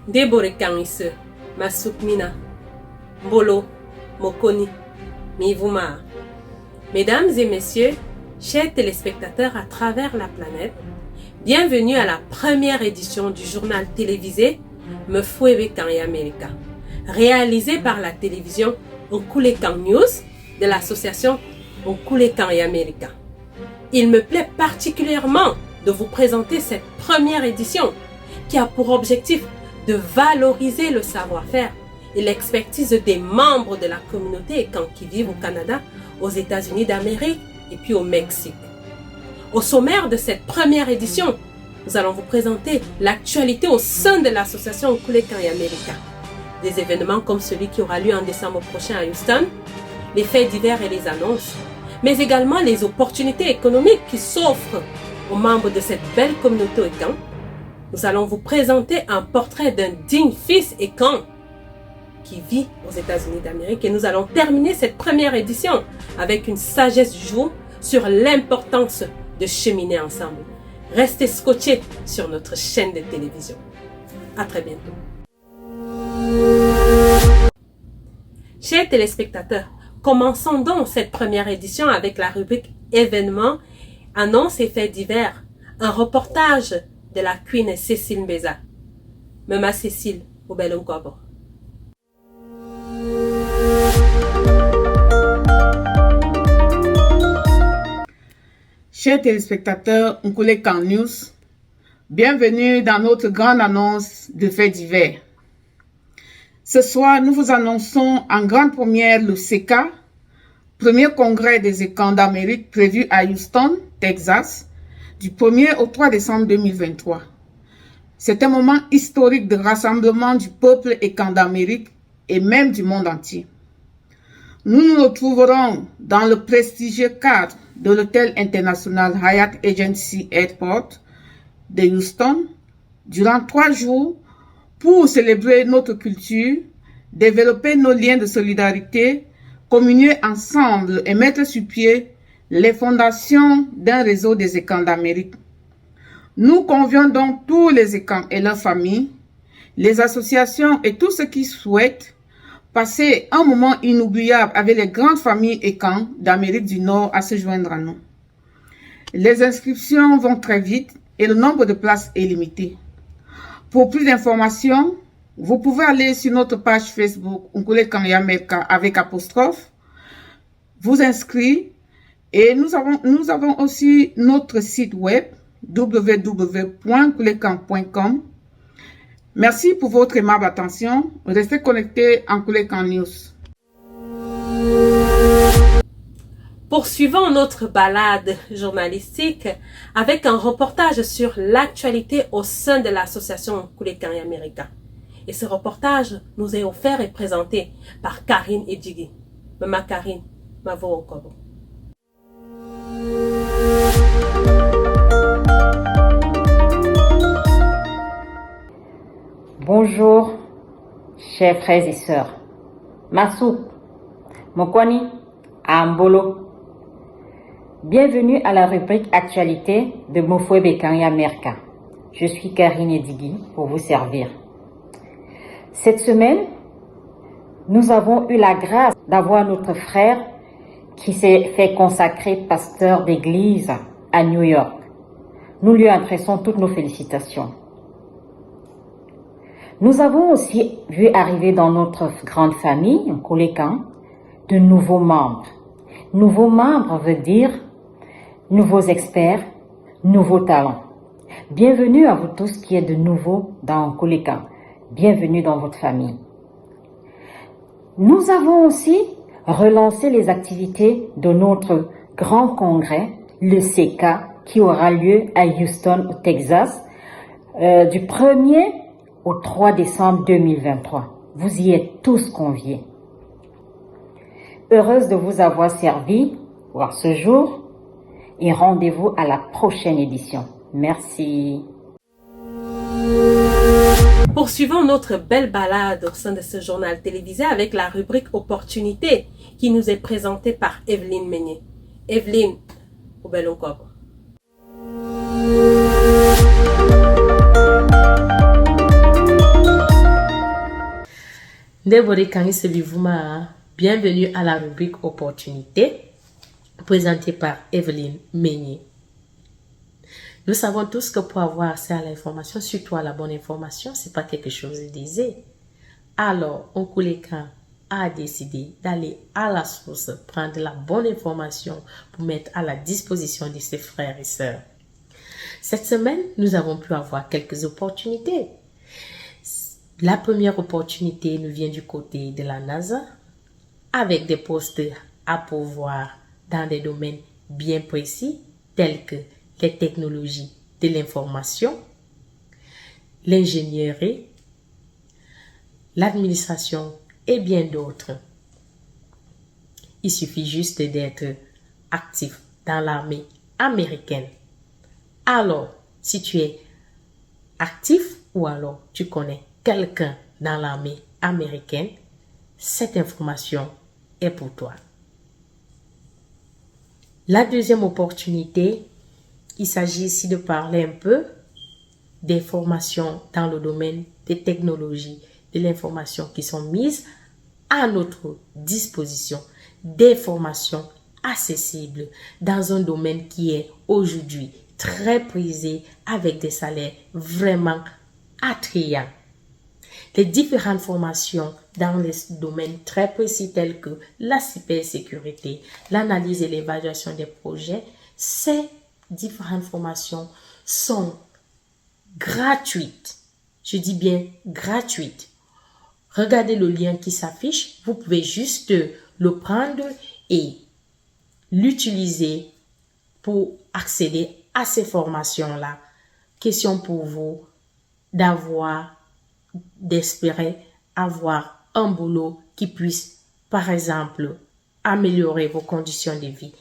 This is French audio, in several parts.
Debore Kangise, Masukmina, Mbolo, Mokoni, Mivuma. Mesdames et messieurs, chers téléspectateurs à travers la planète, bienvenue à la première édition du journal télévisé Mfwebe Kanye America, réalisé par la télévision Nkulekan News de l'association Nkulekan America. Il me plaît particulièrement de vous présenter cette première édition qui a pour objectif de valoriser le savoir-faire et l'expertise des membres de la communauté Ekan qui vivent au Canada, aux États-Unis d'Amérique et puis au Mexique. Au sommaire de cette première édition, nous allons vous présenter l'actualité au sein de l'association Nkulekan America. Des événements comme celui qui aura lieu en décembre prochain à Houston, les faits divers et les annonces, mais également les opportunités économiques qui s'offrent aux membres de cette belle communauté Ekan. Nous allons vous présenter un portrait d'un digne fils Ekan qui vit aux États-Unis d'Amérique et nous allons terminer cette première édition avec une sagesse du jour sur l'importance de cheminer ensemble. Restez scotchés sur notre chaîne de télévision. À très bientôt. Chers téléspectateurs, commençons donc cette première édition avec la rubrique événements, annonces et faits divers. Un reportage de la Queen Cécile Mbeza. Mama Cécile, au Belonkobo. Chers téléspectateurs Nkulekan News, bienvenue dans notre grande annonce de faits divers. Ce soir, nous vous annonçons en grande première le CECA, premier congrès des Ekans d'Amérique prévu à Houston, Texas, du 1er au 3 décembre 2023. C'est un moment historique de rassemblement du peuple Ekan d'Amérique et même du monde entier. Nous nous retrouverons dans le prestigieux cadre de l'hôtel international Hyatt Agency Airport de Houston durant 3 jours pour célébrer notre culture, développer nos liens de solidarité, communier ensemble et mettre sur pied les fondations d'un réseau des Ekans d'Amérique. Nous convions donc tous les Ekans et leurs familles, les associations et tous ceux qui souhaitent passer un moment inoubliable avec les grandes familles Ekans d'Amérique du Nord à se joindre à nous. Les inscriptions vont très vite et le nombre de places est limité. Pour plus d'informations, vous pouvez aller sur notre page Facebook Nkulekan America avec apostrophe, vous inscrire et nous avons aussi notre site web www.nkulekan.com. Merci pour votre aimable attention. Restez connectés en Nkulekan News. Poursuivons notre balade journalistique avec un reportage sur l'actualité au sein de l'association Nkulekan America. Et ce reportage nous est offert et présenté par Karine Edjigi. Mama Karine, Mavo Okobo. Bonjour, chers frères et sœurs. Masou, Mokwani, Ambolo. Bienvenue à la rubrique Actualité de Mfwebe Kanye America. Je suis Karine Edjigi pour vous servir. Cette semaine, nous avons eu la grâce d'avoir notre frère qui s'est fait consacrer pasteur d'église à New York. Nous lui adressons toutes nos félicitations. Nous avons aussi vu arriver dans notre grande famille, Nkulekan, de nouveaux membres. Nouveaux membres veut dire nouveaux experts, nouveaux talents. Bienvenue à vous tous qui êtes de nouveau dans Nkulekan. Bienvenue dans votre famille. Nous avons aussi relancé les activités de notre grand congrès, le CECA, qui aura lieu à Houston, au Texas, du 1er au 3 décembre 2023. Vous y êtes tous conviés. Heureuse de vous avoir servi pour ce jour et rendez-vous à la prochaine édition. Merci. Poursuivons notre belle balade au sein de ce journal télévisé avec la rubrique Opportunités qui nous est présentée par Evelyne Meunier. Evelyne, au Belonkobo. Ndebore Kangi Bivuma, bienvenue à la rubrique Opportunité, présentée par Evelyne Meignier. Nous savons tous que pour avoir accès à l'information, surtout à la bonne information, c'est pas quelque chose d'aisé. Alors, Onkulekan a décidé d'aller à la source, prendre la bonne information pour mettre à la disposition de ses frères et sœurs. Cette semaine, nous avons pu avoir quelques opportunités. La première opportunité nous vient du côté de la NASA, avec des postes à pourvoir dans des domaines bien précis, tels que les technologies de l'information, l'ingénierie, l'administration et bien d'autres. Il suffit juste d'être actif dans l'armée américaine. Alors, si tu es actif ou alors tu connais quelqu'un dans l'armée américaine, cette information est pour toi. La deuxième opportunité, il s'agit ici de parler un peu des formations dans le domaine des technologies de l'information qui sont mises à notre disposition, des formations accessibles dans un domaine qui est aujourd'hui très prisé avec des salaires vraiment attrayants. Les différentes formations dans les domaines très précis tels que la cybersécurité, l'analyse et l'évaluation des projets, ces différentes formations sont gratuites. Je dis bien gratuites. Regardez le lien qui s'affiche. Vous pouvez juste le prendre et l'utiliser pour accéder à ces formations-là. Question pour vous d'espérer avoir un boulot qui puisse, par exemple, améliorer vos conditions de vie.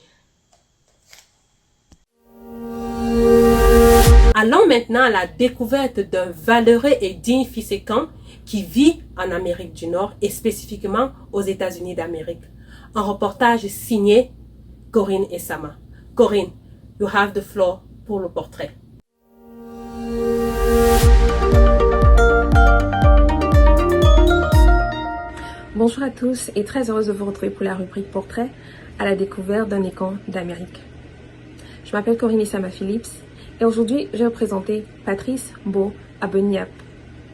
Allons maintenant à la découverte d'un valeureux et digne fils-écan qui vit en Amérique du Nord et spécifiquement aux États-Unis d'Amérique. Un reportage signé Corinne Essama. Corinne, you have the floor pour le portrait. Bonjour à tous et très heureuse de vous retrouver pour la rubrique Portrait à la découverte d'un écan d'Amérique. Je m'appelle Corinne Essama Phillips et aujourd'hui je vais vous présenter Patrice Mbo Aboniap,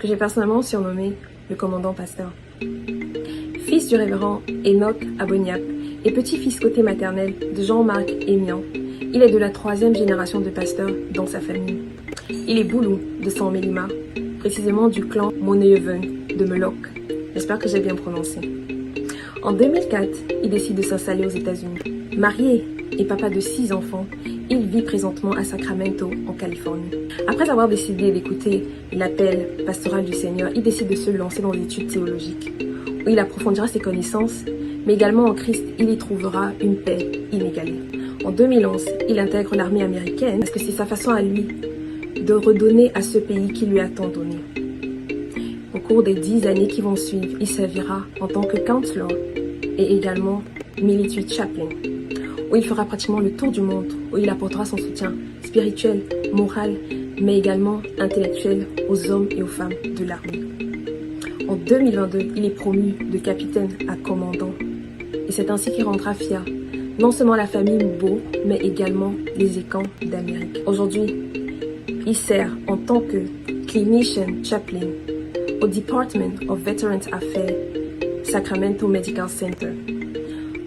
que j'ai personnellement surnommé le commandant pasteur. Fils du révérend Enoch Aboniap et petit-fils côté maternel de Jean-Marc Émian, il est de la 3e génération de pasteurs dans sa famille. Il est boulou de San Melima, précisément du clan Moneyeven de Meloc. J'espère que j'ai bien prononcé. En 2004, il décide de s'installer aux États-Unis. Marié et papa de 6 enfants, il vit présentement à Sacramento, en Californie. Après avoir décidé d'écouter l'appel pastoral du Seigneur, il décide de se lancer dans des études théologiques, où il approfondira ses connaissances, mais également en Christ, il y trouvera une paix inégalée. En 2011, il intègre l'armée américaine parce que c'est sa façon à lui de redonner à ce pays qui lui a tant donné. Au cours des 10 années qui vont suivre, il servira en tant que counselor et également military chaplain, où il fera pratiquement le tour du monde, où il apportera son soutien spirituel, moral, mais également intellectuel aux hommes et aux femmes de l'armée. En 2022, il est promu de capitaine à commandant, et c'est ainsi qu'il rendra fier non seulement la famille Mbo, mais également les écans d'Amérique. Aujourd'hui, il sert en tant que clinician chaplain au Department of Veterans Affairs, Sacramento Medical Center.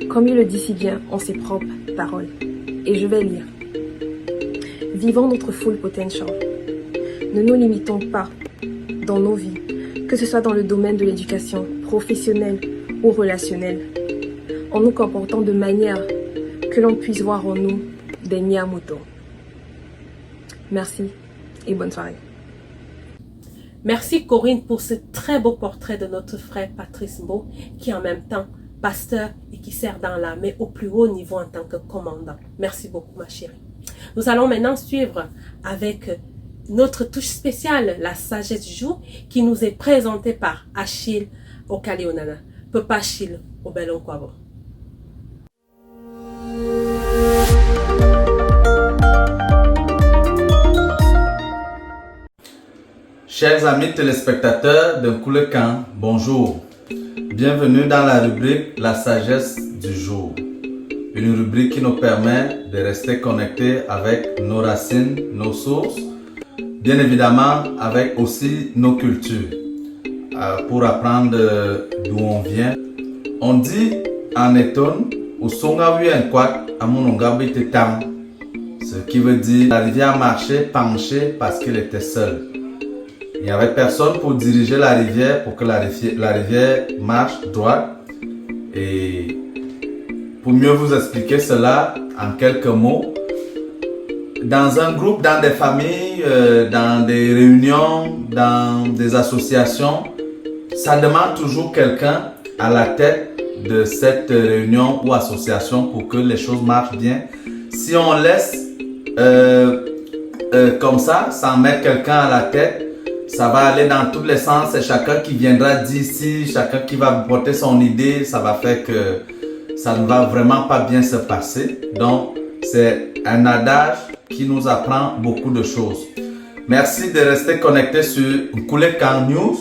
Comme il le dit si bien en ses propres paroles. Et je vais lire. Vivons notre full potential. Ne nous limitons pas dans nos vies, que ce soit dans le domaine de l'éducation professionnelle ou relationnelle, en nous comportant de manière que l'on puisse voir en nous des Miyamoto. Merci et bonne soirée. Merci Corinne pour ce très beau portrait de notre frère Patrice Mbo, qui est en même temps pasteur et qui sert dans l'armée au plus haut niveau en tant que commandant. Merci beaucoup ma chérie. Nous allons maintenant suivre avec notre touche spéciale, la sagesse du jour, qui nous est présentée par Achille Okaleonana. Papa Achille Obelonkwabo. Chers amis téléspectateurs de Nkoulekan, bonjour. Bienvenue dans la rubrique La sagesse du jour. Une rubrique qui nous permet de rester connectés avec nos racines, nos sources, bien évidemment avec aussi nos cultures, pour apprendre d'où on vient. On dit en Eton, ce qui veut dire la rivière marchait penchée parce qu'il était seul. Il n'y avait personne pour diriger la rivière, pour que la rivière marche droite. Et pour mieux vous expliquer cela en quelques mots, dans un groupe, dans des familles, dans des réunions, dans des associations, ça demande toujours quelqu'un à la tête de cette réunion ou association pour que les choses marchent bien. Si on laisse comme ça, sans mettre quelqu'un à la tête, ça va aller dans tous les sens. C'est chacun qui viendra d'ici, chacun qui va porter son idée. Ça va faire que ça ne va vraiment pas bien se passer. Donc, c'est un adage qui nous apprend beaucoup de choses. Merci de rester connecté sur Nkulekan News.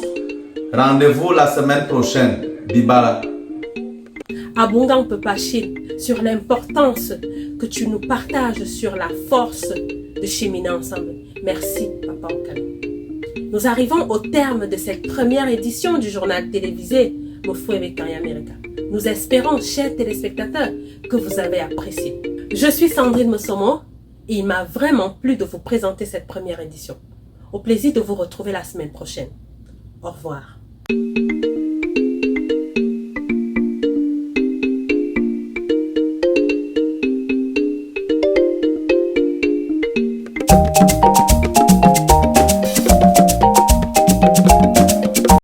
Rendez-vous la semaine prochaine. Dibala. Abungang Pepachil, sur l'importance que tu nous partages sur la force de cheminer ensemble. Merci, Papa Okano. Nous arrivons au terme de cette première édition du journal télévisé Mofoué Kanya America. Nous espérons, chers téléspectateurs, que vous avez apprécié. Je suis Sandrine Mossomo et il m'a vraiment plu de vous présenter cette première édition. Au plaisir de vous retrouver la semaine prochaine. Au revoir. Thank you.